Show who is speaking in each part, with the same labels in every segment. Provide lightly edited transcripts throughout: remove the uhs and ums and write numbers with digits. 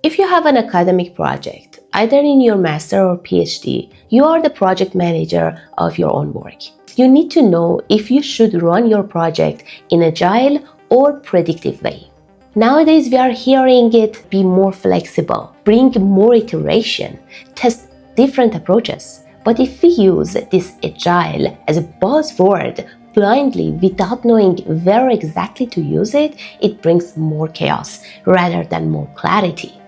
Speaker 1: If you have an academic project, either in your master or PhD, you are the project manager of your own work. You need to know if you should run your project in agile or predictive way. Nowadays, we are hearing it be more flexible, bring more iteration, test different approaches. But if we use this agile as a buzzword blindly without knowing where exactly to use it, it brings more chaos rather than more clarity.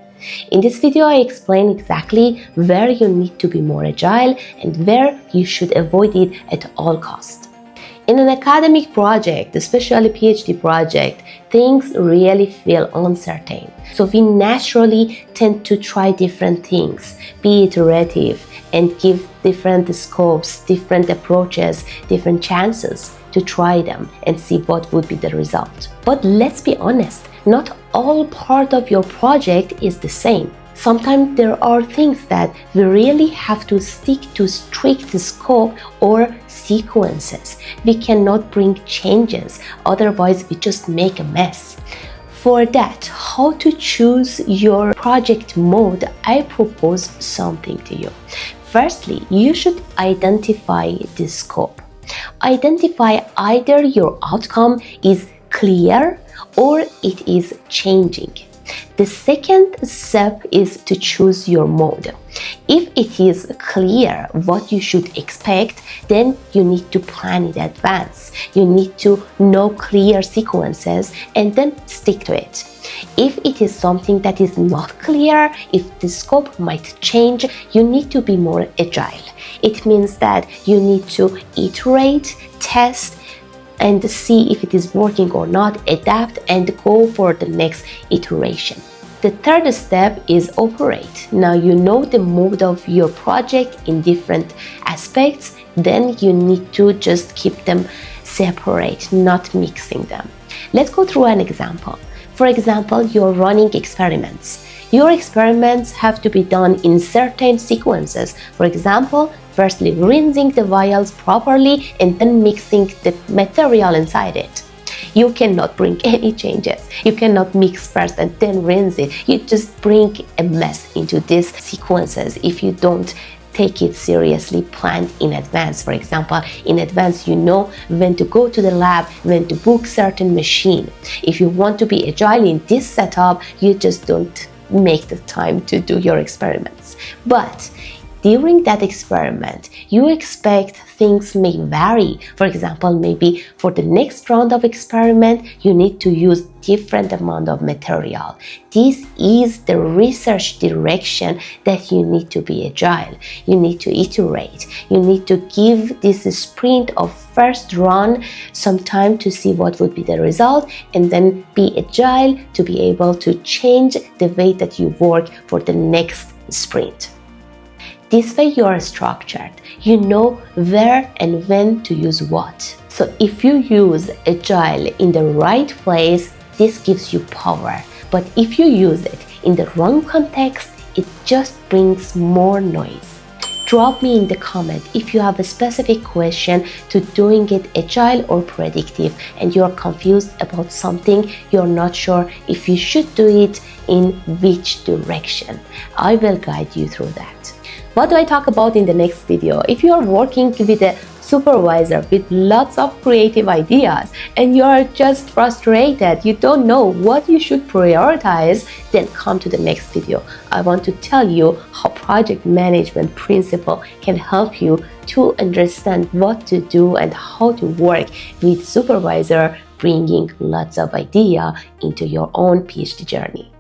Speaker 1: In this video, I explain exactly where you need to be more agile and where you should avoid it at all costs. In an academic project, especially PhD project, things really feel uncertain. So we naturally tend to try different things, be iterative, and give different scopes, different approaches, different chances to try them and see what would be the result. But let's be honest, not all part of your project is the same. Sometimes there are things that we really have to stick to strict scope or sequences. We cannot bring changes, otherwise we just make a mess. For that, how to choose your project mode, I propose something to you. Firstly, you should identify the scope. Identify either your outcome is clear or it is changing. The second step is to choose your mode. If it is clear what you should expect, then you need to plan in advance. You need to know clear sequences and then stick to it. If it is something that is not clear, if the scope might change, you need to be more agile. It means that you need to iterate, test, and see if it is working or not, adapt, and go for the next iteration. The third step is operate. Now you know the mode of your project in different aspects, then you need to just keep them separate, not mixing them. Let's go through an example. For example, you're running experiments. Your experiments have to be done in certain sequences. For example, firstly rinsing the vials properly and then mixing the material inside it. You cannot bring any changes. You cannot mix first and then rinse it. You just bring a mess into these sequences if you don't take it seriously, planned in advance. For example, in advance you know when to go to the lab, when to book certain machine. If you want to be agile in this setup, you just don't make the time to do your experiments. But during that experiment, you expect things may vary. For example, maybe for the next round of experiment, you need to use different amount of material. This is the research direction that you need to be agile. You need to iterate. You need to give this sprint of first run some time to see what would be the result and then be agile to be able to change the way that you work for the next sprint. This way you are structured. You know where and when to use what. So if you use agile in the right place, this gives you power. But if you use it in the wrong context, it just brings more noise. Drop me in the comment if you have a specific question to doing it agile or predictive and you're confused about something, you're not sure if you should do it in which direction. I will guide you through that. What do I talk about in the next video? If you are working with a supervisor with lots of creative ideas and you are just frustrated, you don't know what you should prioritize, then come to the next video. I want to tell you how project management principle can help you to understand what to do and how to work with supervisor, bringing lots of idea into your own PhD journey.